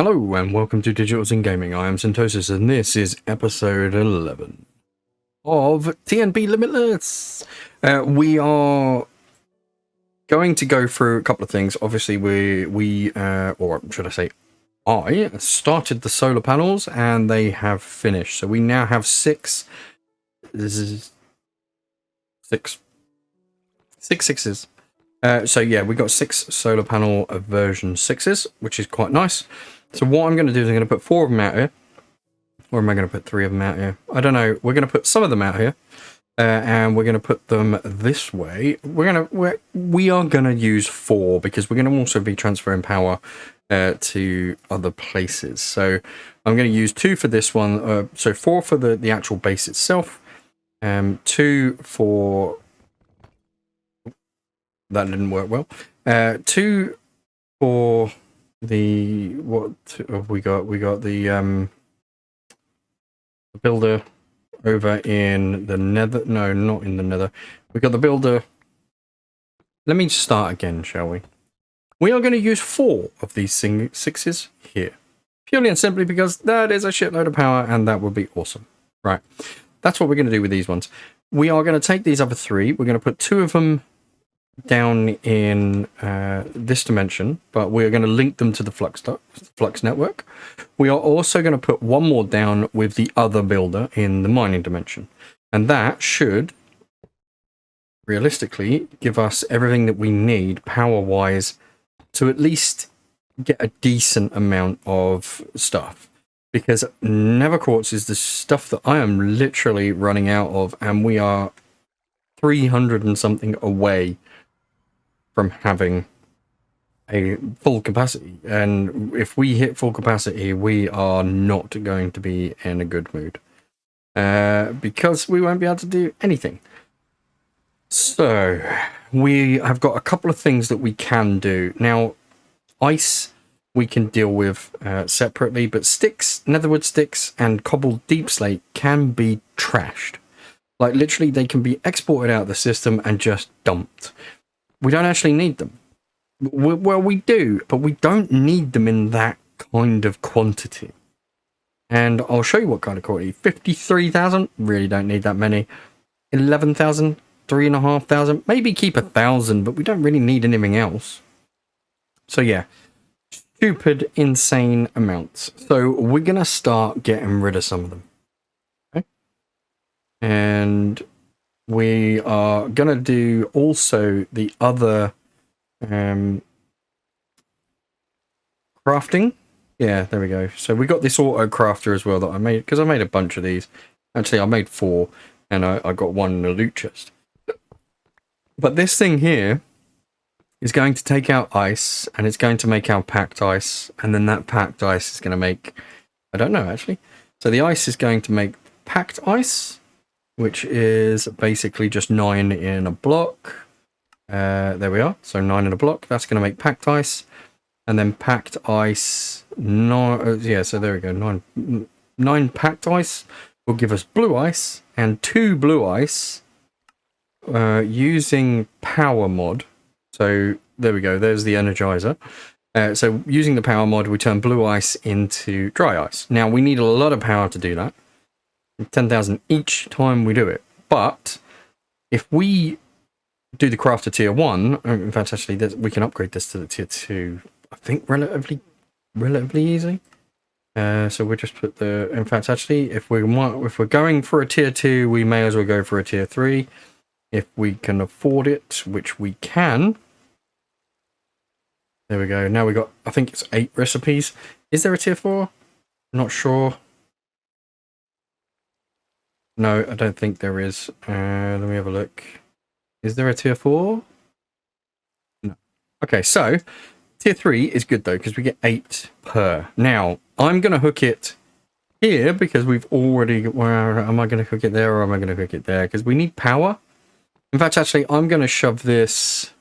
Hello and welcome to Digitals in Gaming. I am Syntosis and this is episode 11 of TNP Limitless. We are going to go through a couple of things. Obviously, or should I say, I started the solar panels and they have finished. So we now have six sixes. So yeah, we got 6 solar panel version 6s, which is quite nice. So what I'm going to do is I'm going to put 4 of them out here. Or am I going to put 3 of them out here? I don't know. We're going to put some of them out here. And we're going to put them this way. We are going to use 4 because we're going to also be transferring power to other places. So I'm going to use 2 for this one. So 4 for the actual base itself. 2 for... That didn't work well. 2 for... what have we got? We got the builder over in the nether. No, not in the nether. We got the builder. Let me start again, shall we? We are going to use 4 of these 6s here. Purely and simply because that is a shitload of power and that would be awesome. Right. That's what we're going to do with these ones. We are going to take these other 3. We're going to put 2 of them down in this dimension, but we're going to link them to the flux network. We are also going to put 1 more down with the other builder in the mining dimension, and that should realistically give us everything that we need power wise to at least get a decent amount of stuff, because Nether Quartz is the stuff that I am literally running out of, and we are 300 and something away from having a full capacity, and if we hit full capacity we are not going to be in a good mood because we won't be able to do anything. So we have got a couple of things that we can do now. Ice we can deal with separately, but sticks, netherwood sticks and cobbled deep slate can be trashed. Like literally they can be exported out of the system and just dumped. We don't actually need them. Well, we do, but we don't need them in that kind of quantity. And I'll show you what kind of quantity. 53,000, really don't need that many. 11,000, 3,500, maybe keep 1,000, but we don't really need anything else. So yeah, stupid, insane amounts. So we're going to start getting rid of some of them. Okay? And we are going to do also the other crafting. Yeah, there we go. So we got this auto crafter as well that I made, because I made a bunch of these. Actually, I made 4, and I got 1 in the loot chest. But this thing here is going to take out ice, and it's going to make our packed ice, and then that packed ice is going to make... I don't know, actually. So the ice is going to make packed ice, which is basically just 9 in a block. There we are. So 9 in a block. That's going to make packed ice. And then packed ice... yeah, so there we go. 9 packed ice will give us blue ice. And 2 blue ice using power mod. So there we go. There's the energizer. So using the power mod, we turn blue ice into dry ice. Now, we need a lot of power to do that. 10,000 each time we do it, but if we do the crafter tier 1, in fact actually we can upgrade this to the tier 2, I think relatively easily. So we'll just put the, in fact actually if we're going for a tier 2, we may as well go for a tier 3 if we can afford it, which we can. There we go. Now we got, I think it's 8 recipes. Is there a tier 4? Not sure. No, I don't think there is. Let me have a look. Is there a tier 4? No. Okay, so tier 3 is good though, because we get 8 per. Now, I'm going to hook it here because we've already... Well, am I going to hook it there or am I going to hook it there? Because we need power. In fact, actually, I'm going to shove this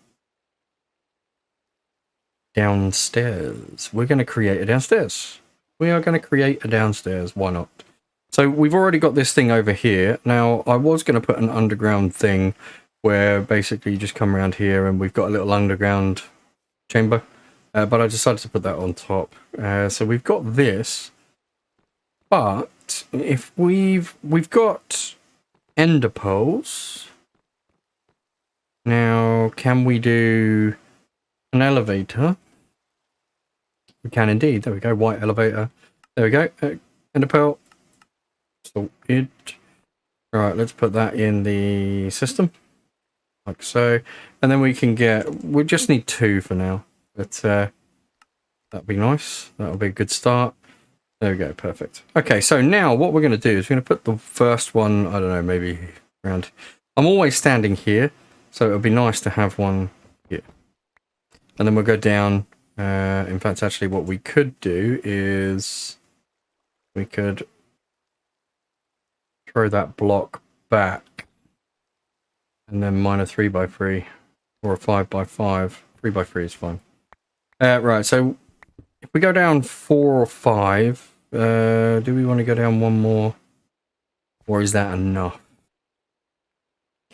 downstairs. We're going to create a downstairs. We are going to create a downstairs. Why not? So we've already got this thing over here. Now, I was going to put an underground thing where basically you just come around here and we've got a little underground chamber. but I decided to put that on top. So we've got this, but if we've got ender pearls. Now, can we do an elevator? We can indeed. There we go. White elevator. There we go. Ender pearl. Sorted. Right, let's put that in the system. Like so. And then we can get... We just need 2 for now. But that'd be nice. That'll be a good start. There we go. Perfect. Okay, so now what we're going to do is we're going to put the first one, I don't know, maybe around... I'm always standing here, so it would be nice to have one here. And then we'll go down. In fact, actually, what we could do is we could throw that block back and then mine a 3x3 or a 5x5. 3x3 is fine. Right, so if we go down 4 or 5, do we want to go down one more? Or is that enough?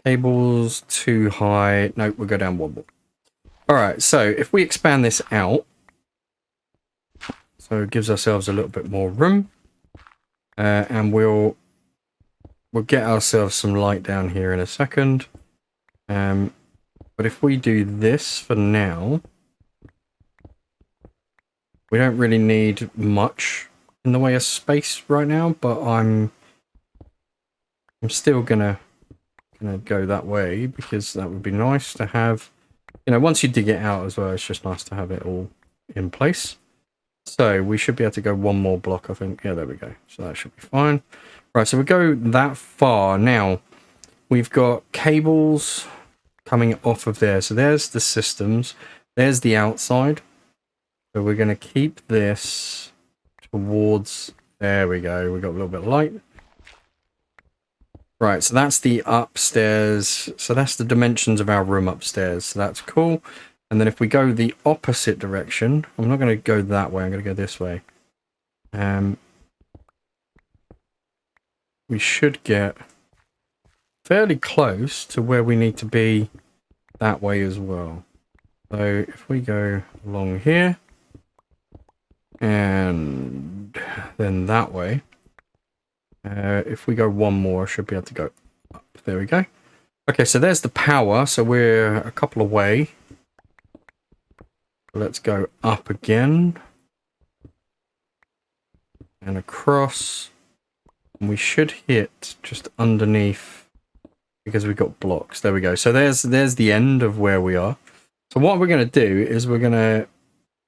Cables too high. Nope, we'll go down one more. Alright, so if we expand this out, so it gives ourselves a little bit more room, and we'll get ourselves some light down here in a second. But if we do this for now, we don't really need much in the way of space right now, but I'm still gonna go that way because that would be nice to have. You know, once you dig it out as well, it's just nice to have it all in place. So we should be able to go one more block, I think. Yeah, there we go. So that should be fine. Right, so we go that far. Now, we've got cables coming off of there. So there's the systems. There's the outside. So we're going to keep this towards... There we go. We got a little bit of light. Right, so that's the upstairs. So that's the dimensions of our room upstairs. So that's cool. And then if we go the opposite direction, I'm not going to go that way. I'm going to go this way. We should get fairly close to where we need to be that way as well. So if we go along here and then that way, if we go one more, I should be able to go up. There we go. Okay, so there's the power. So we're a couple away. Let's go up again and across. And we should hit just underneath because we've got blocks. There we go. So there's the end of where we are. So what we're going to do is we're going to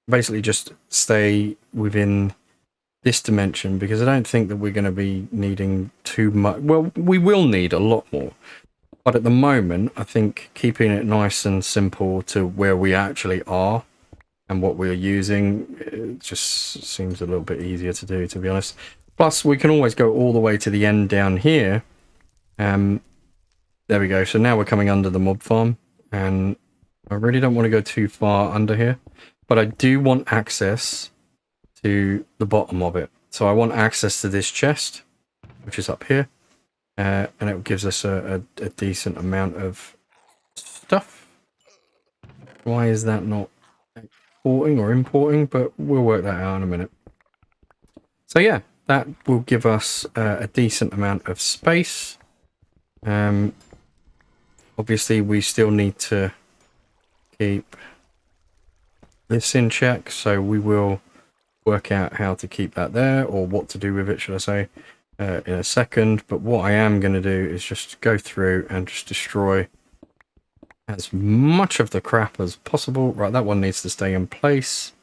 basically just stay within this dimension because I don't think that we're going to be needing too much. Well, we will need a lot more. But at the moment, I think keeping it nice and simple to where we actually are and what we're using, it just seems a little bit easier to do, to be honest. Plus, we can always go all the way to the end down here. There we go. So now we're coming under the mob farm. And I really don't want to go too far under here. But I do want access to the bottom of it. So I want access to this chest, which is up here. And it gives us a decent amount of stuff. Why is that not exporting or importing? But we'll work that out in a minute. So yeah, that will give us a decent amount of space. Obviously, we still need to keep this in check. So we will work out how to keep that there, or what to do with it, should I say, in a second. But what I am going to do is just go through and just destroy as much of the crap as possible. Right, that one needs to stay in place.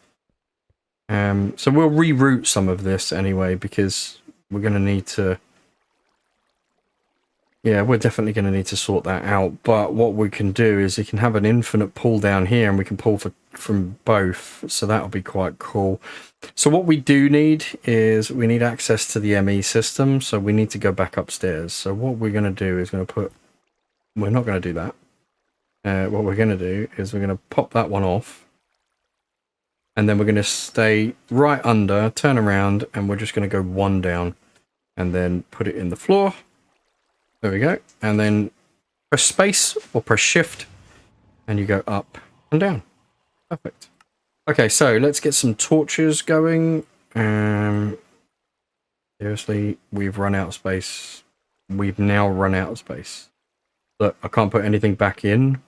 So we'll reroute some of this anyway, because we're going to need to... Yeah, we're definitely going to need to sort that out. But what we can do is you can have an infinite pull down here, and we can pull from both. So that'll be quite cool. So what we do need is we need access to the ME system. So we need to go back upstairs. So what we're going to do is going to put... We're not going to do that. What we're going to do is we're going to pop that one off. And then we're going to stay right under, turn around, and we're just going to go one down. And then put it in the floor. There we go. And then press space or press shift. And you go up and down. Perfect. Okay, so let's get some torches going. Seriously, we've run out of space. We've now run out of space. Look, I can't put anything back in.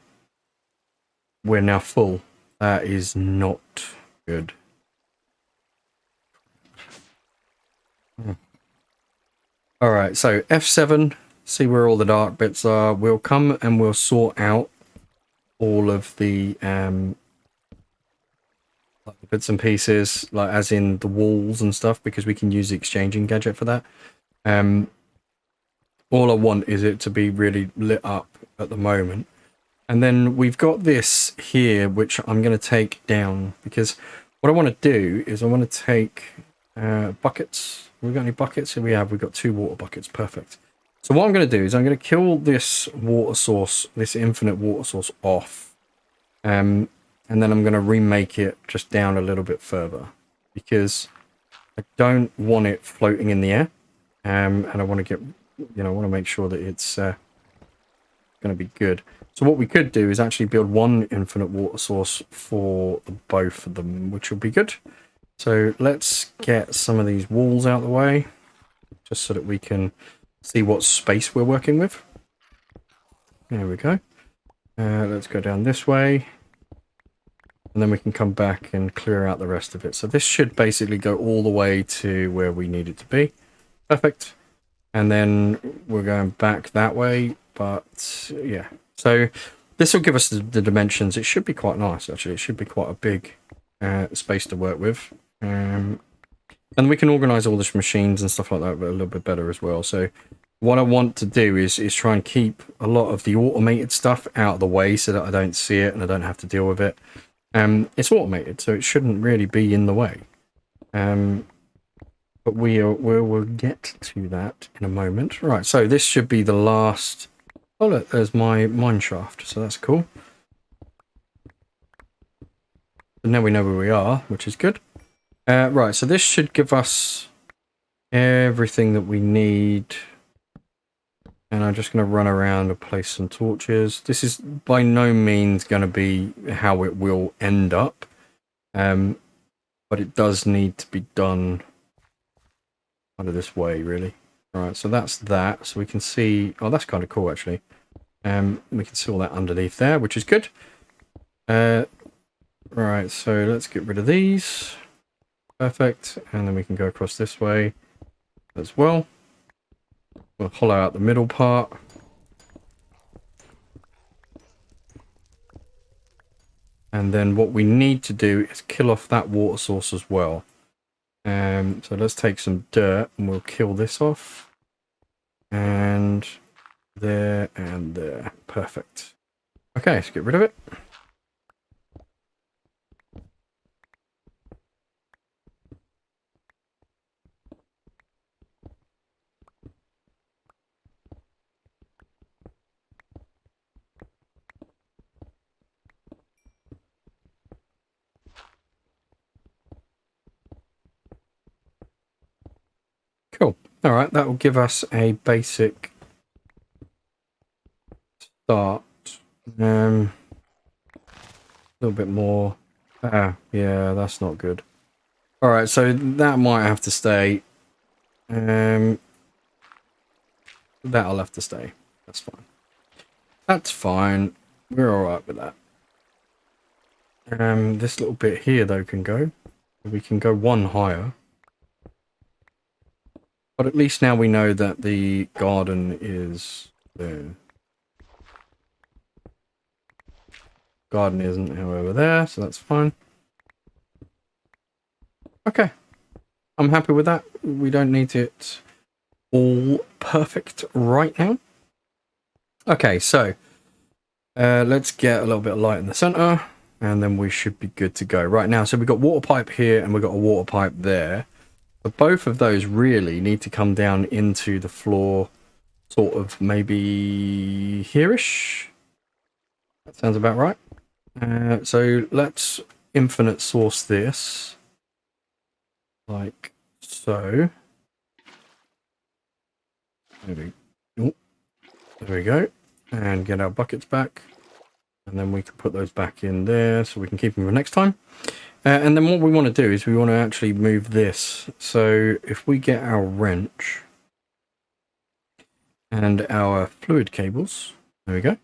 We're now full. That is not good. Alright, so F7, see where all the dark bits are. We'll come and we'll sort out all of the bits and pieces, like as in the walls and stuff, because we can use the exchanging gadget for that. All I want is it to be really lit up at the moment. And then we've got this here, which I'm going to take down, because what I want to do is I want to take buckets. Have we got any buckets? Here we have. We've got 2 water buckets. Perfect. So what I'm going to do is I'm going to kill this water source, this infinite water source off. And then I'm going to remake it just down a little bit further, because I don't want it floating in the air. And I want to get, I want to make sure that it's going to be good. So what we could do is actually build one infinite water source for both of them, which will be good. So let's get some of these walls out of the way, just so that we can see what space we're working with. There we go. Let's go down this way. And then we can come back and clear out the rest of it. So this should basically go all the way to where we need it to be. Perfect. And then we're going back that way. But yeah. So this will give us the dimensions. It should be quite nice, actually. It should be quite a big space to work with. And we can organize all these machines and stuff like that a little bit better as well. So what I want to do is try and keep a lot of the automated stuff out of the way so that I don't see it and I don't have to deal with it. It's automated, so it shouldn't really be in the way. But we'll get to that in a moment. Right, so this should be the last... Oh look, there's my mine shaft, so that's cool. So now we know where we are, which is good. Right, so this should give us everything that we need. And I'm just going to run around and place some torches. This is by no means going to be how it will end up. But it does need to be done kind of this way, really. Alright, so that's that. So we can see... Oh, that's kind of cool, actually. We can see all that underneath there, which is good. Right, so let's get rid of these. Perfect. And then we can go across this way as well. We'll hollow out the middle part. And then what we need to do is kill off that water source as well. So let's take some dirt and we'll kill this off. And there and there. Perfect. Okay, let's get rid of it. Cool. All right, that will give us a basic start. A little bit more. Yeah, that's not good. All right, so that might have to stay. That'll have to stay. That's fine. That's fine. We're all right with that. This little bit here, though, can go. We can go one higher. But at least now we know that the garden is there. Garden isn't, however, there, so that's fine. Okay. I'm happy with that. We don't need it all perfect right now. Okay, so let's get a little bit of light in the center, and then we should be good to go. Right now, so we've got water pipe here, and we've got a water pipe there. But both of those really need to come down into the floor, sort of maybe here-ish. That sounds about right. So let's infinite source this, like so. There we go. And get our buckets back. And then we can put those back in there so we can keep them for next time. And then what we want to do is we want to actually move this. So if we get our wrench and our fluid cables, there we go.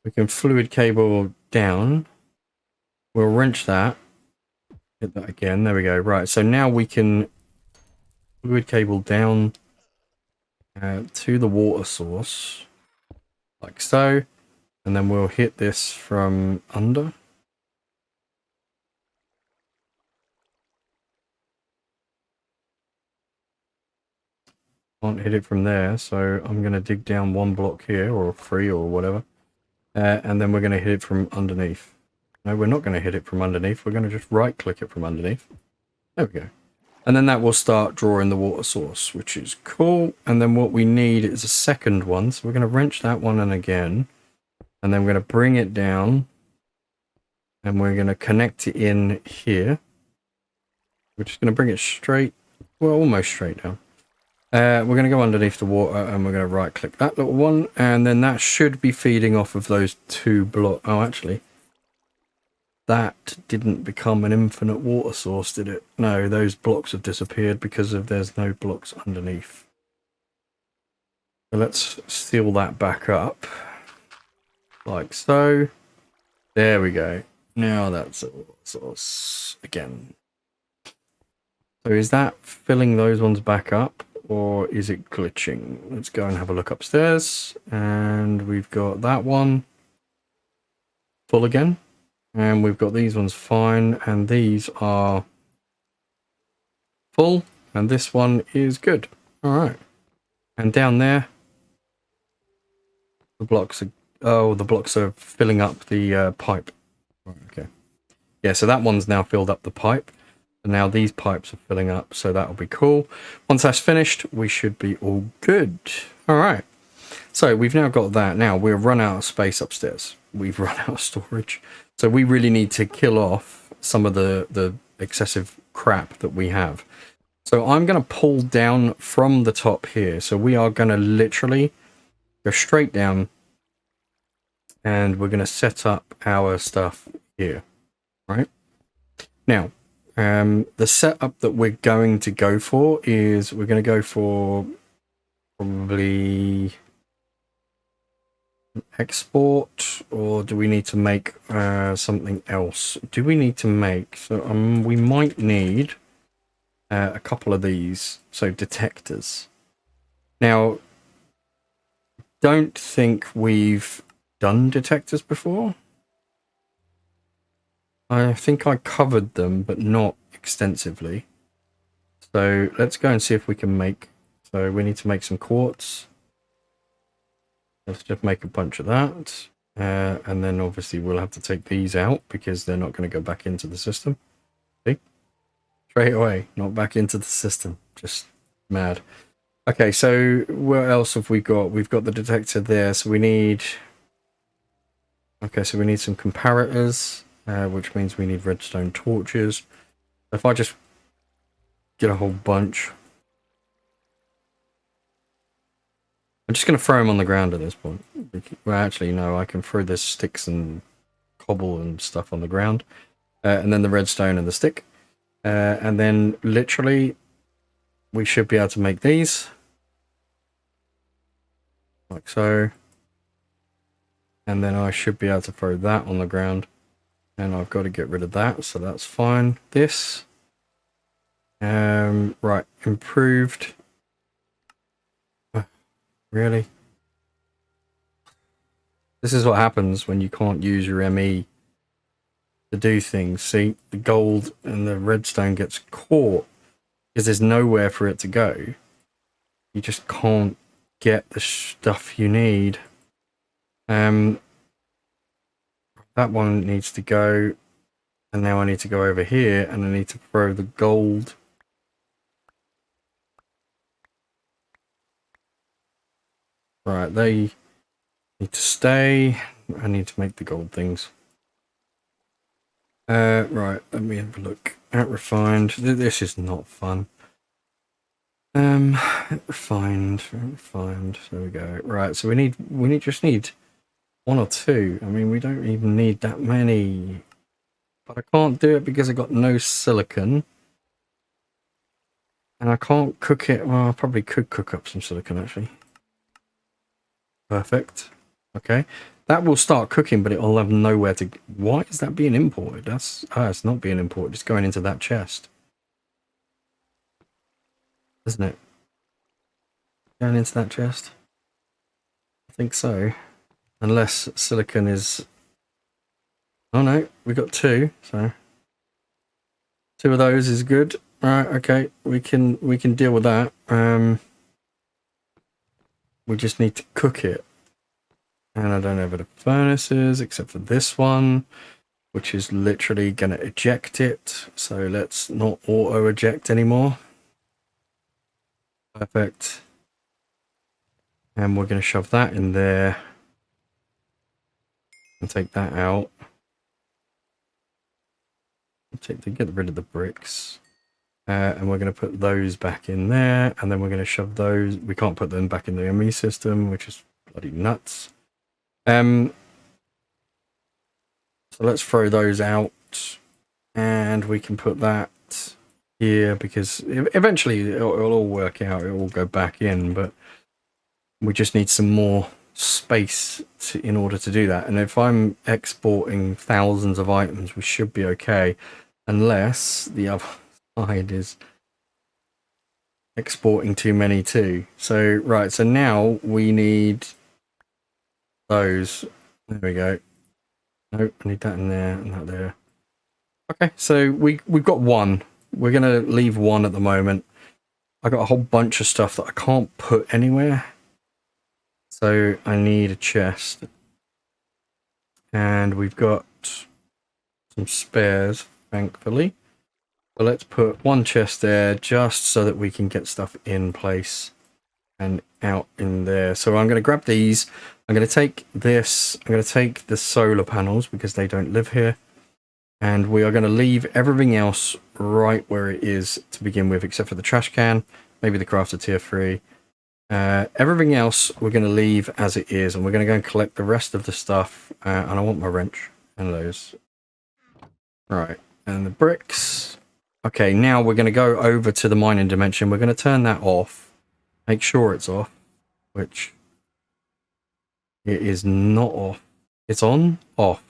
We can fluid cable down. We'll wrench that. Hit that again. There we go. Right. So now we can fluid cable down to the water source, like so. And then we'll hit this from under. Can't hit it from there, so I'm going to dig down one block here, or 3 or whatever. And then we're going to hit it from underneath. No, we're not going to hit it from underneath. We're going to just right click it from underneath. There we go. And then that will start drawing the water source, which is cool. And then what we need is a second one. So we're going to wrench that one in again. And then we're going to bring it down. And we're going to connect it in here. We're just going to bring it straight, well, almost straight down. We're going to go underneath the water and we're going to right click that little one. And then that should be feeding off of those 2 blocks. Oh, actually, that didn't become an infinite water source, did it? No, those blocks have disappeared because there's no blocks underneath. So let's seal that back up. Like so. There we go. Now that's a water source again. So is that filling those ones back up? Or is it glitching? Let's go and have a look upstairs. And we've got that one full again. And we've got these ones fine. And these are full. And this one is good. All right. And down there, the blocks are... Oh, the blocks are filling up the pipe. Okay. Yeah, so that one's now filled up the pipe. And now these pipes are filling up, so that'll be cool. Once that's finished, we should be all good. All right. So we've now got that. Now we've run out of space upstairs. We've run out of storage. So we really need to kill off some of the excessive crap that we have. So I'm going to pull down from the top here. So we are going to literally go straight down. And we're going to set up our stuff here. Right? Now, the setup that we're going to go for is we're going to go for probably export, or do we need to make something else? Do we need to make, so we might need a couple of these, so detectors. Now, don't think we've done detectors before. I think I covered them, but not extensively. So let's go and see if we can make... So we need to make some quartz. Let's just make a bunch of that. And then obviously we'll have to take these out because they're not going to go back into the system. See? Straight away, not back into the system. Just mad. Okay, so what else have we got? We've got the detector there, so we need... Okay, so we need some comparators. Which means we need redstone torches. If I just get a whole bunch, I'm just going to throw them on the ground at this point. Well, actually, no, I can throw the sticks and cobble and stuff on the ground, and then the redstone and the stick, and then literally we should be able to make these like so, and then I should be able to throw that on the ground. And I've got to get rid of that, so that's fine. This. Right, improved. Really? This is what happens when you can't use your ME to do things. See, the gold and the redstone gets caught because there's nowhere for it to go. You just can't get the stuff you need. That one needs to go, and now I need to go over here, and I need to throw the gold. Right, they need to stay. I need to make the gold things. Right, let me have a look at refined. This is not fun. Refined. There we go. Right, so we just need 1 or 2. I mean, we don't even need that many. but I can't do it because I got no silicon. And I can't cook it. Well, I probably could cook up some silicon, actually. Perfect. Okay. That will start cooking, but it'll have nowhere to... Why is that being imported? That's... Ah, it's not being imported. It's going into that chest. Isn't it? Going into that chest? I think so. Unless silicon is... Oh, no. We got two, so... Two of those is good. Right, okay. We can deal with that. We just need to cook it. And I don't know where the furnace is, except for this one, which is literally going to eject it. So let's not auto-eject anymore. Perfect. And we're going to shove that in there. And take that out. Get rid of the bricks. And we're going to put those back in there. And then we're going to shove those. We can't put them back in the ME system, which is bloody nuts. So let's throw those out. And we can put that here because eventually it'll all work out. It will all go back in. But we just need some more space in order to do that. And if I'm exporting thousands of items, we should be okay. Unless the other side is exporting too many too. So, right, so now we need those. There we go. Nope, I need that in there and that there. Okay, so we've got one. We're going to leave one at the moment. I got a whole bunch of stuff that I can't put anywhere. So I need a chest. And we've got some spares, thankfully. So let's put one chest there just so that we can get stuff in place and out in there. So I'm going to grab these. I'm going to take this. I'm going to take the solar panels because they don't live here. And we are going to leave everything else right where it is to begin with, except for the trash can, maybe the crafter tier 3. Everything else we're going to leave as it is, and we're going to go and collect the rest of the stuff. And I want my wrench and those. Right, and the bricks. Okay, now we're going to go over to the mining dimension. We're going to turn that off. Make sure it's off, which it is not off. It's on, off.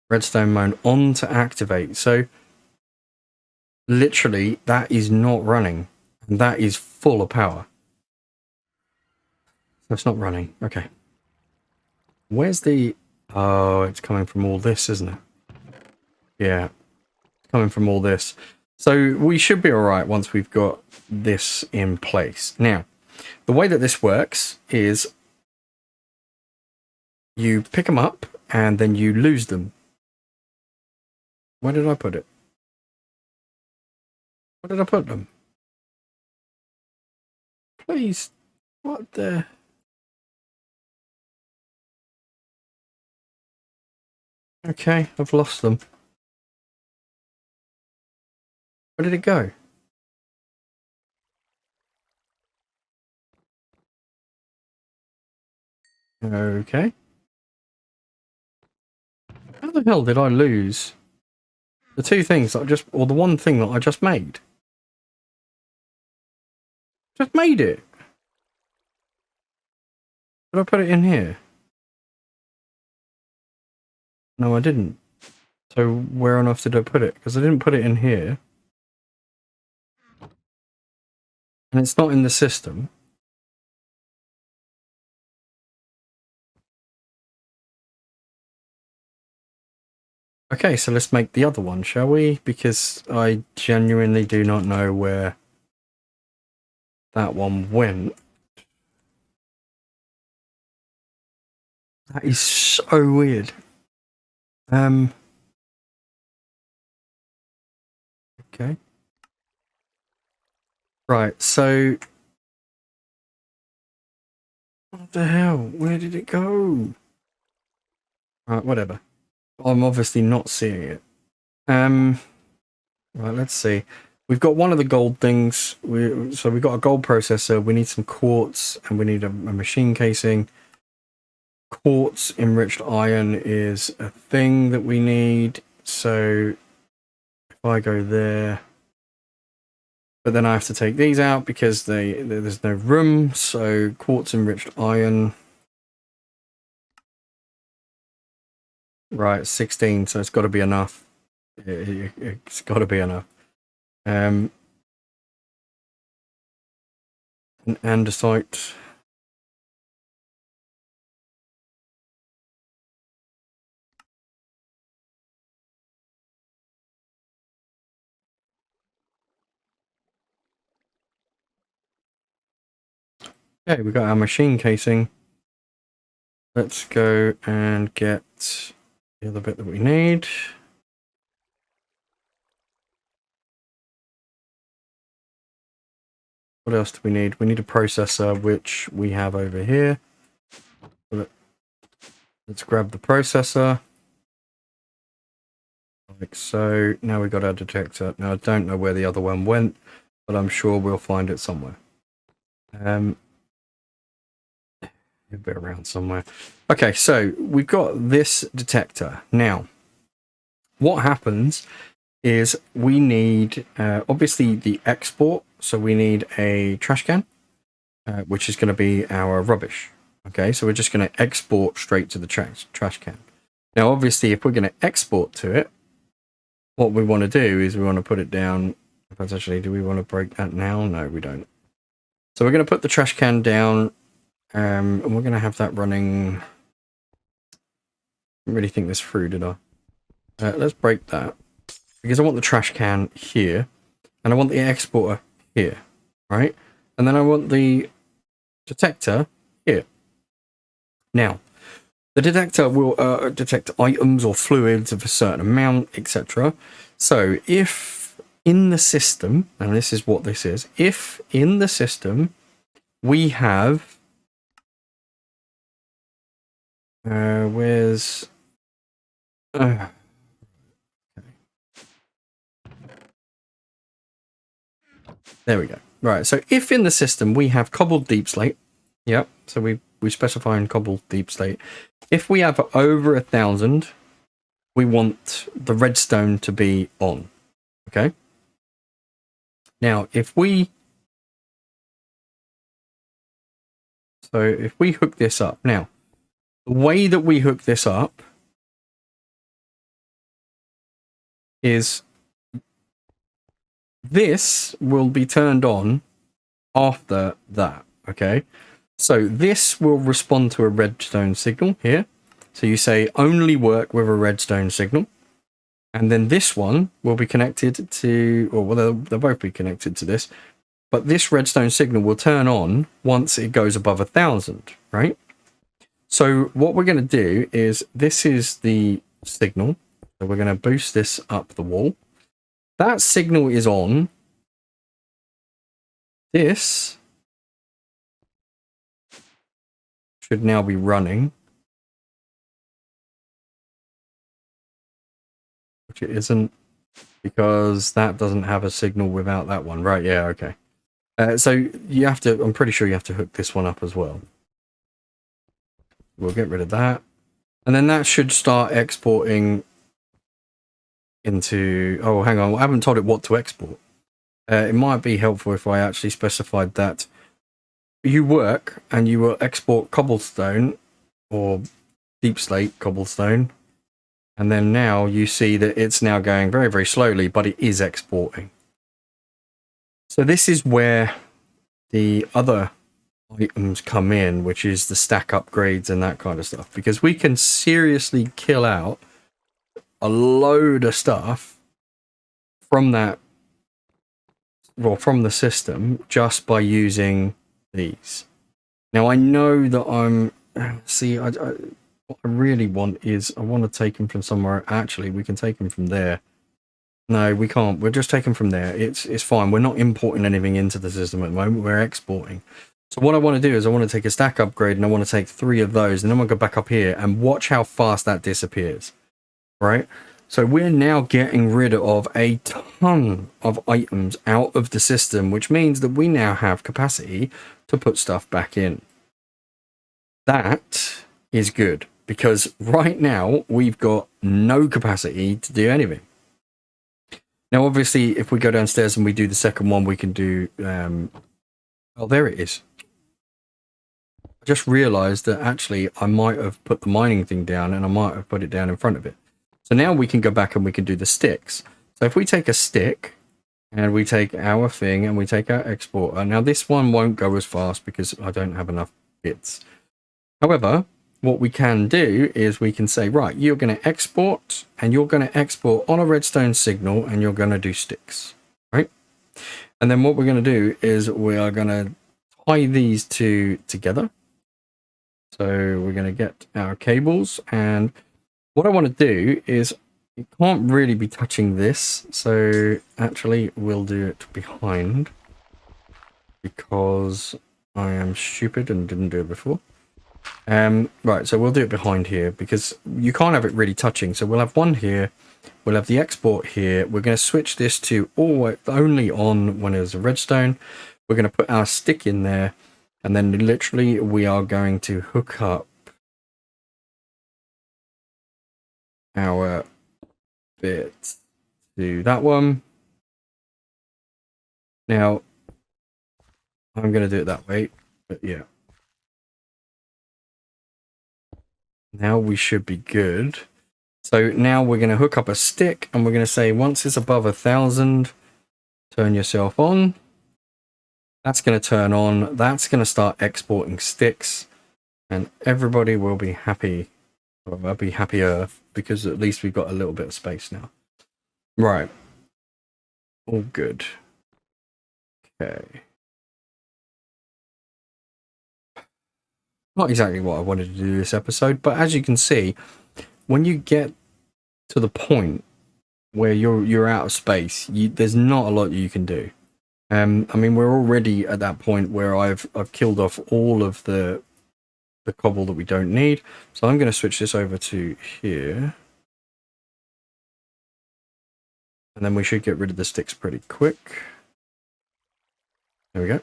Redstone mode on to activate. So literally that is not running, and that is full of power. So it's not running. Okay. Where's the... Oh, it's coming from all this, isn't it? Yeah. It's coming from all this. So we should be all right once we've got this in place. Now, the way that this works is you pick them up and then you lose them. Where did I put it? Where did I put them? Please. What the... Okay, I've lost them. Where did it go? Okay. How the hell did I lose the two things that I just... Or the one thing that I just made? Just made it. Did I put it in here? No, I didn't. So where on earth did I put it? Because I didn't put it in here. And it's not in the system. Okay, so let's make the other one, shall we? Because I genuinely do not know where that one went. That is so weird. Okay. Right, so... What the hell? Where did it go? Right, whatever. I'm obviously not seeing it. Right, let's see. We've got one of the gold things. So we've got a gold processor. We need some quartz, and we need a machine casing. Quartz enriched iron is a thing that we need. so if I go there, but then I have to take these out because there's no room. So quartz enriched iron. Right, 16, so it's got to be enough. It's got to be enough. An andesite. Okay, we got our machine casing. Let's go and get the other bit that we need. What else do we need? We need a processor, which we have over here. Let's grab the processor. Like so. Now we got our detector. Now I don't know where the other one went, but I'm sure we'll find it somewhere. It'll be around somewhere. Okay, so we've got this detector. Now, what happens is we need, obviously, the export. So we need a trash can, which is going to be our rubbish. Okay, so we're just going to export straight to the trash can. Now, obviously, if we're going to export to it, what we want to do is we want to put it down. Actually, do we want to break that now? No, we don't. So we're going to put the trash can down, and we're going to have that running. I didn't really think this through, did I? Let's break that, because I want the trash can here, and I want the exporter here, right? And then I want the detector here. Now, the detector will detect items or fluids of a certain amount, etc. So if in the system, and this is what this is, if in the system we have, where's, okay. There we go. Right, so if in the system we have cobbled deep slate, yep, so we specify in cobbled deep slate. If we have over 1,000, we want the redstone to be on. Okay. Now, if we hook this up, now, the way that we hook this up is this will be turned on after that. Okay. So this will respond to a redstone signal here. So you say only work with a redstone signal. And then this one will be connected to, or well, they'll both be connected to this. But this redstone signal will turn on once it goes above 1,000, right? So what we're going to do is, this is the signal. So we're going to boost this up the wall. That signal is on. This should now be running. Which it isn't, because that doesn't have a signal without that one. Right, yeah, okay. So you have to, I'm pretty sure you have to hook this one up as well. We'll get rid of that. And then that should start exporting into, oh, hang on, I haven't told it what to export. It might be helpful if I actually specified that you work and you will export cobblestone or deep slate cobblestone. And then now you see that it's now going very, very slowly, but it is exporting. So this is where the other items come in, which is the stack upgrades and that kind of stuff, because we can seriously kill out a load of stuff from that, well, from the system, just by using these. Now I know that what I really want is, I want to take them from somewhere. Actually, we can take them from there. No, we can't. We're just taking from there. It's fine. We're not importing anything into the system at the moment. We're exporting. So what I want to do is I want to take a stack upgrade, and I want to take 3 of those, and then we'll go back up here and watch how fast that disappears. Right? So we're now getting rid of a ton of items out of the system, which means that we now have capacity to put stuff back in. That is good. because right now we've got no capacity to do anything. Now, obviously, if we go downstairs and we do the second one, we can do... oh, there it is. I just realized that actually I might have put the mining thing down and I might have put it down in front of it. So now we can go back and we can do the sticks. So if we take a stick and we take our thing and we take our exporter. Now this one won't go as fast because I don't have enough bits. However, what we can do is we can say, right, you're going to export and you're going to export on a redstone signal and you're going to do sticks, right? And then what we're going to do is we are going to tie these two together. So we're going to get our cables, and what I want to do is it can't really be touching this. So actually we'll do it behind because I am stupid and didn't do it before. Right, so we'll do it behind here because you can't have it really touching. So we'll have one here, we'll have the export here. We're going to switch this to only on when there's a redstone. We're going to put our stick in there, and then literally we are going to hook up our bit to that one. Now I'm going to do it that way, but yeah. Now we should be good. So now we're going to hook up a stick and we're going to say once it's above 1,000, turn yourself on. That's going to turn on. That's going to start exporting sticks and everybody will be happy. Well, I'll be happier because at least we've got a little bit of space now. Right. All good. Okay. Not exactly what I wanted to do this episode, but as you can see, when you get to the point where you're out of space, there's not a lot you can do. I mean, we're already at that point where I've killed off all of the cobble that we don't need. So I'm going to switch this over to here. And then we should get rid of the sticks pretty quick. There we go.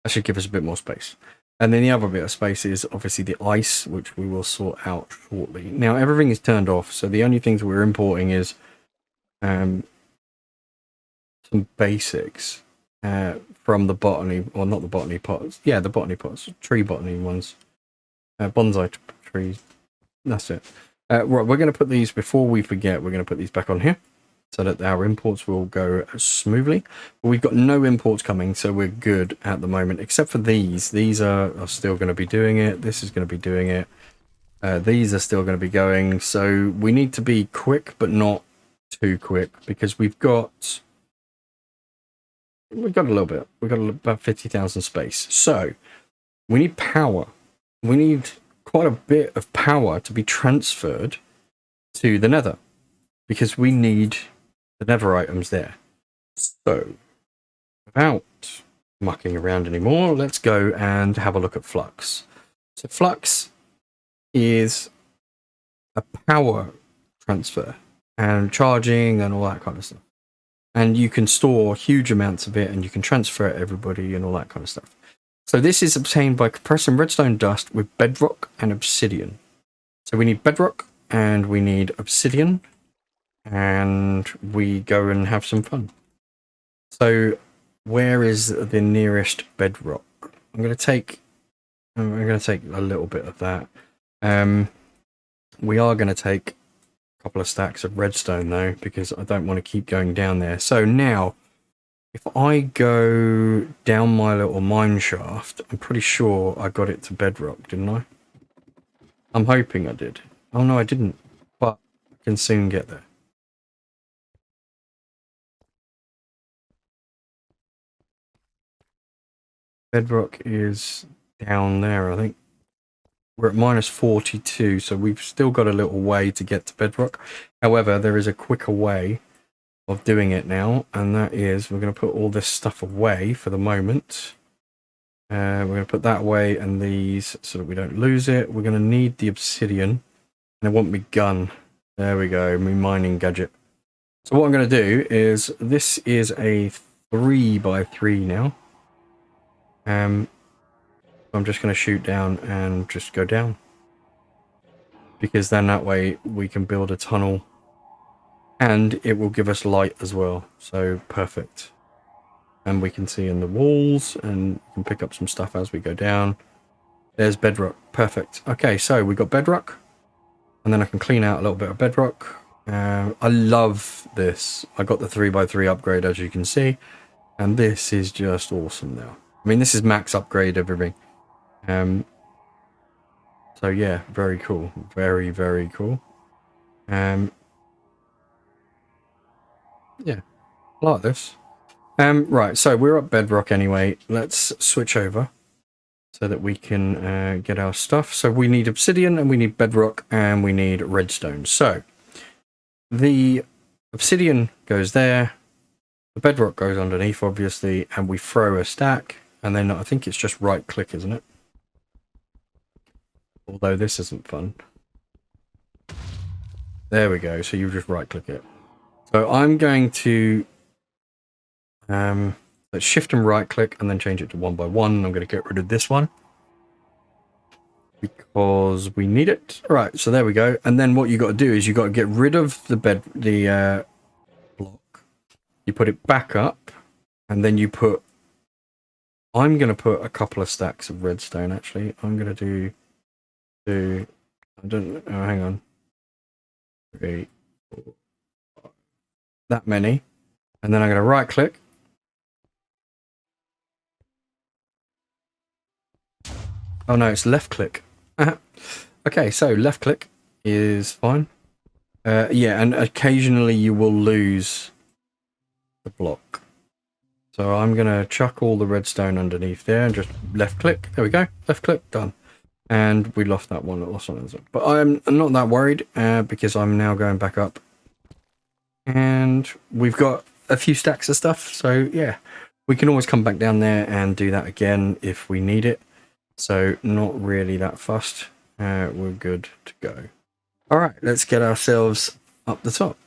That should give us a bit more space. And then the other bit of space is obviously the ice, which we will sort out shortly. Now everything is turned off, so the only things we're importing is some basics from the botany, or not the botany pots. Yeah, the botany pots, tree botany ones, bonsai trees. That's it. Right, we're going to put these, before we forget, we're going to put these back on here, so that our imports will go smoothly. But we've got no imports coming, so we're good at the moment, except for these. These are still going to be doing it. This is going to be doing it. These are still going to be going. So we need to be quick, but not too quick, because we've got a little bit. We've got about 50,000 space. So we need power. We need quite a bit of power to be transferred to the nether, because we need the nether items there. So without mucking around anymore, let's go and have a look at flux. So flux is a power transfer and charging and all that kind of stuff. And you can store huge amounts of it and you can transfer it to everybody and all that kind of stuff. So this is obtained by compressing redstone dust with bedrock and obsidian. So we need bedrock and we need obsidian, and we go and have some fun. So where is the nearest bedrock? I'm going to take a little bit of that. We are going to take a couple of stacks of redstone though, because I don't want to keep going down there. So now if I go down my little mine shaft, I'm pretty sure I got it to bedrock, didn't I? I'm hoping I did. Oh no, I didn't, but I can soon get there. Bedrock is down there, I think. We're at minus 42, so we've still got a little way to get to bedrock. However, there is a quicker way of doing it now, and that is we're going to put all this stuff away for the moment. We're going to put that away and these so that we don't lose it. We're going to need the obsidian, and I want my gun. There we go, my mining gadget. So what I'm going to do is, this is a 3x3 now. I'm just going to shoot down and just go down. Because then that way we can build a tunnel and it will give us light as well. So perfect. And we can see in the walls and we can pick up some stuff as we go down. There's bedrock. Perfect. Okay, so we got bedrock. And then I can clean out a little bit of bedrock. I love this. I got the 3x3 upgrade, as you can see. And this is just awesome now. I mean, this is max upgrade everything. So yeah, very cool. Very, very cool. Yeah, I like this. Right, so we're up bedrock anyway. Let's switch over so that we can get our stuff. So we need obsidian and we need bedrock and we need redstone. So the obsidian goes there. The bedrock goes underneath, obviously, and we throw a stack. And then I think it's just right click, isn't it? Although this isn't fun. There we go. So you just right click it. So I'm going to let's shift and right click and then change it to 1 by 1. I'm going to get rid of this one because we need it. All right, so there we go. And then what you got to do is you got to get rid of the block. You put it back up, and then you put. I'm going to put a couple of stacks of redstone. Actually, I'm going to do. I don't know. Oh, hang on. 3, 4, 5. That many, and then I'm going to right click. Oh no, it's left click. Okay, so left click is fine. Yeah, and occasionally you will lose the block. So I'm going to chuck all the redstone underneath there and just left click. There we go. Left click, done. And we lost that one. But I'm not that worried because I'm now going back up. And we've got a few stacks of stuff. So yeah, we can always come back down there and do that again if we need it. So not really that fussed. We're good to go. All right, let's get ourselves up the top.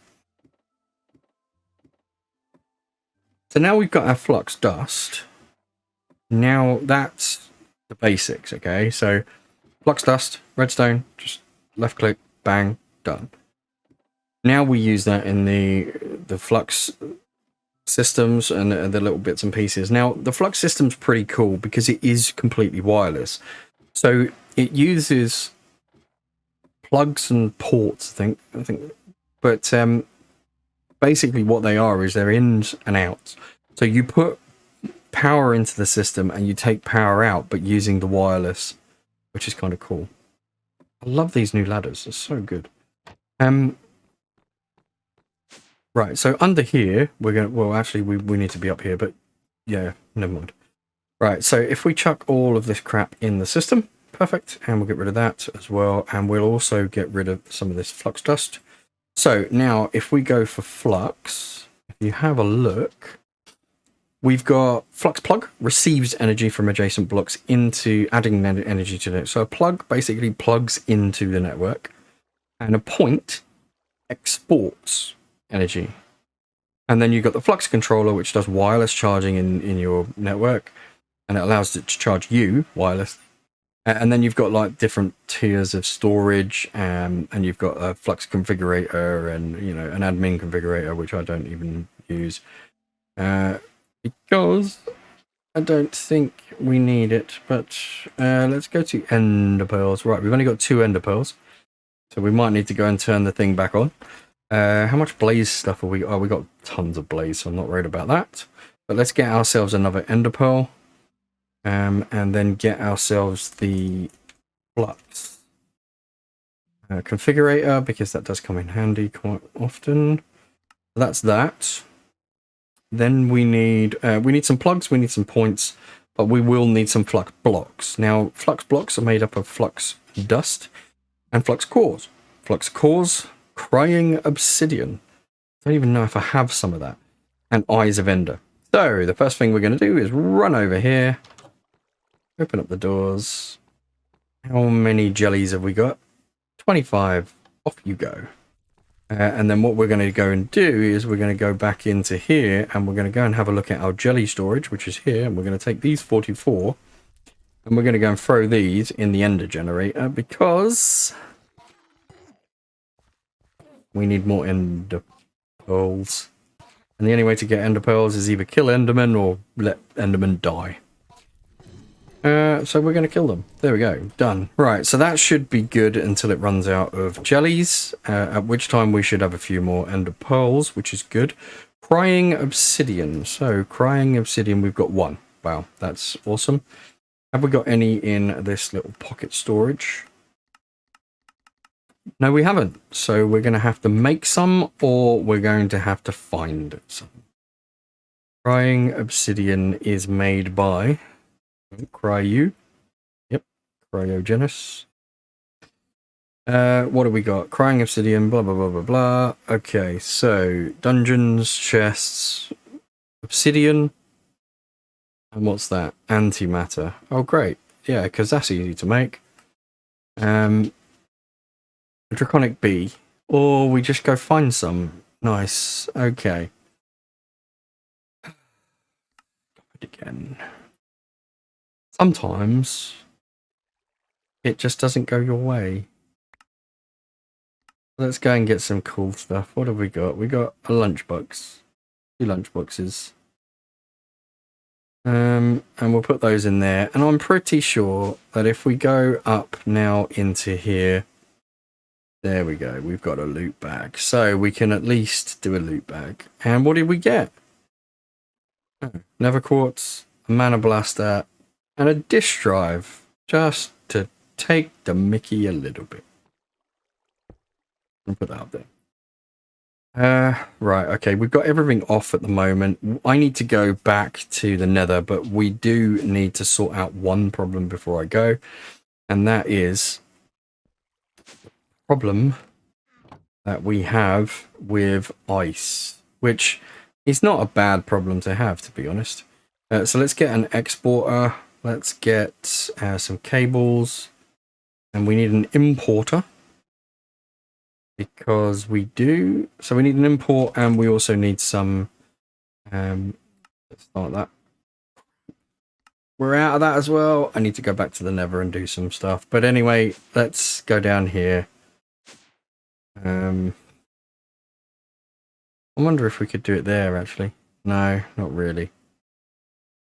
So now we've got our flux dust. Now that's the basics, okay? So flux dust, redstone, just left click, bang, done. Now we use that in the flux systems and the little bits and pieces. Now the flux system's pretty cool because it is completely wireless. So it uses plugs and ports, I think. But basically what they are is they're ins and outs. So you put power into the system and you take power out, but using the wireless, which is kind of cool. I love these new ladders. They're so good. Right, so under here, we're going to... Well, actually, we need to be up here, but yeah, never mind. Right, so if we chuck all of this crap in the system, perfect, and we'll get rid of that as well, and we'll also get rid of some of this flux dust. So now, if we go for flux, if you have a look, we've got flux plug, receives energy from adjacent blocks into adding energy to it. So a plug basically plugs into the network, and a point exports energy. And then you've got the flux controller, which does wireless charging in your network, and it allows it to charge you wireless. And then you've got like different tiers of storage, and you've got a flux configurator and an admin configurator, which I don't even use because I don't think we need it. But let's go to ender pearls. Right, we've only got 2 ender pearls, so we might need to go and turn the thing back on. How much blaze stuff have we got? Oh, we got tons of blaze, so I'm not worried about that. But let's get ourselves another ender pearl. And then get ourselves the flux configurator, because that does come in handy quite often. That's that. Then we need some plugs, we need some points, but we will need some flux blocks. Now, flux blocks are made up of flux dust and flux cores. Flux cores, crying obsidian. I don't even know if I have some of that. And eyes of ender. So the first thing we're going to do is run over here. Open up the doors. How many jellies have we got? 25. Off you go. And then what we're going to go and do is we're going to go back into here and we're going to go and have a look at our jelly storage, which is here. And we're going to take these 44 And we're going to go and throw these in the ender generator because we need more ender pearls. And the only way to get ender pearls is either kill endermen or let endermen die. So we're going to kill them. There we go. Done. Right, so that should be good until it runs out of jellies, at which time we should have a few more ender pearls, which is good. Crying obsidian. So, crying obsidian, we've got one. Wow, that's awesome. Have we got any in this little pocket storage? No, we haven't. So we're going to have to make some, or we're going to have to find some. Crying obsidian is made by Cryo. Yep, cryogenis. What have we got? Crying obsidian, blah, blah, blah, blah, blah. Okay, so dungeons, chests, obsidian. And what's that? Antimatter. Oh, great. Yeah, because that's easy to make. Draconic bee. Or we just go find some. Nice. Okay. Again. Sometimes it just doesn't go your way. Let's go and get some cool stuff. What have we got? We got a lunchbox. 2 lunchboxes. And we'll put those in there. And I'm pretty sure that if we go up now into here, there we go. We've got a loot bag. So we can at least do a loot bag. And what did we get? Oh, Nether quartz, a mana blaster, and a disk drive. Just to take the mickey a little bit. I'll put that up there. Right, okay, we've got everything off at the moment. I need to go back to the nether, but we do need to sort out one problem before I go, and that is the problem that we have with ice, which is not a bad problem to have, to be honest. So let's get an exporter, let's get some cables, and we need an importer. Because we do, so we need an import, and we also need some. Let's start that. We're out of that as well. I need to go back to the nether and do some stuff. But anyway, let's go down here. I wonder if we could do it there. Actually, no, not really.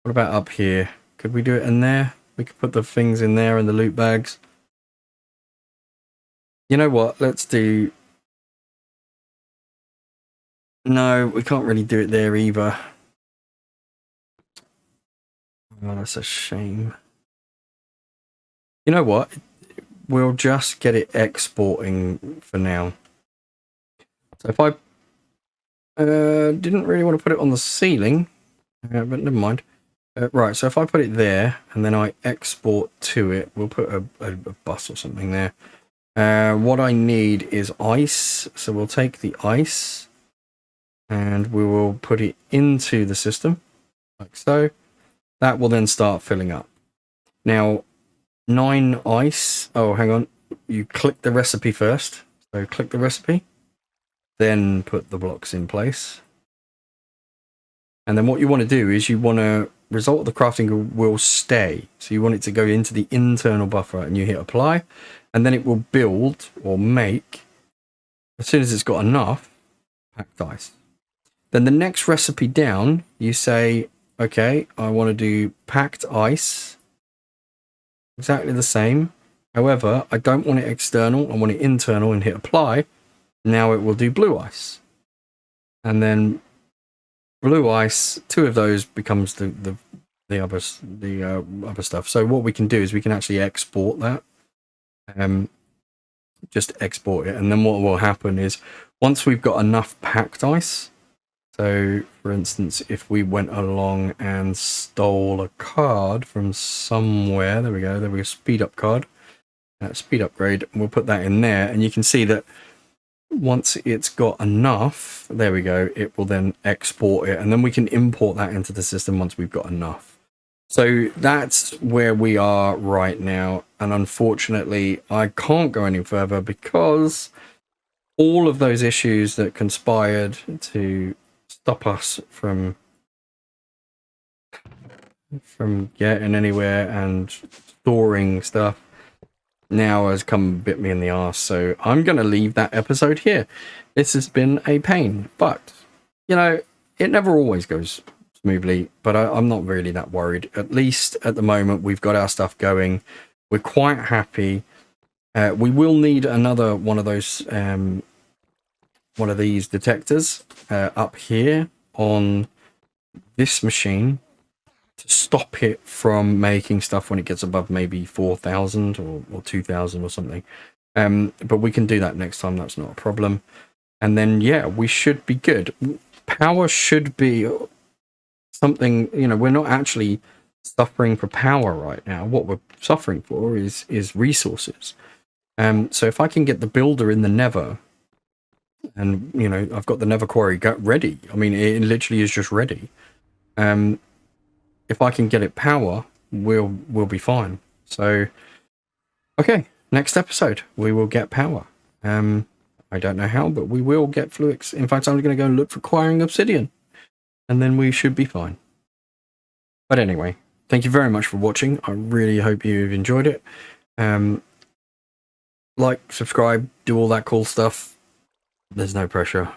What about up here? Could we do it in there? We could put the things in there and the loot bags. You know what? Let's do. No, we can't really do it there either. Oh, that's a shame. You know what? We'll just get it exporting for now. So if I didn't really want to put it on the ceiling, but never mind. Right, so if I put it there and then I export to it, we'll put a bus or something there. What I need is ice, so we'll take the ice and we will put it into the system, like so. That will then start filling up. Now, 9 ice. Oh, hang on. You click the recipe first. So click the recipe, then put the blocks in place. And then what you want to do is you want to result of the crafting will stay. So you want it to go into the internal buffer, and you hit apply, and then it will build or make as soon as it's got enough packed ice. Then the next recipe down, you say, okay, I want to do packed ice. Exactly the same. However, I don't want it external. I want it internal, and hit apply. Now it will do blue ice. And then blue ice, 2 of those becomes the other stuff. So what we can do is we can actually export that. Just export it. And then what will happen is once we've got enough packed ice, so for instance, if we went along and stole a card from somewhere, there we go, speed up card, speed upgrade, and we'll put that in there, and you can see that once it's got enough, there we go, it will then export it, and then we can import that into the system once we've got enough. So that's where we are right now, and unfortunately I can't go any further because all of those issues that conspired to stop us from from getting anywhere and storing stuff now has come bit me in the arse. So I'm going to leave that episode here. This has been a pain, but you know, it never always goes smoothly, but I'm not really that worried. At least at the moment, we've got our stuff going. We're quite happy. We will need another one of those, one of these detectors up here on this machine to stop it from making stuff when it gets above maybe 4,000 or 2,000 or something. But we can do that next time. That's not a problem. And then, yeah, we should be good. Power should be something, you know, we're not actually suffering for power right now. What we're suffering for is resources. So if I can get the builder in the Nether, and, you know, I've got the Nether quarry ready. I mean, it literally is just ready. If I can get it power, we'll be fine. So, okay, next episode, we will get power. I don't know how, but we will get Fluix. In fact, I'm going to go and look for acquiring obsidian, and then we should be fine. But anyway, thank you very much for watching. I really hope you've enjoyed it. Like, subscribe, do all that cool stuff. There's no pressure.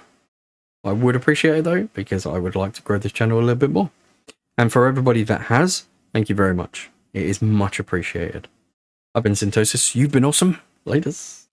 I would appreciate it though, because I would like to grow this channel a little bit more. And for everybody that has, thank you very much. It is much appreciated. I've been Syntosis. You've been awesome. Laters.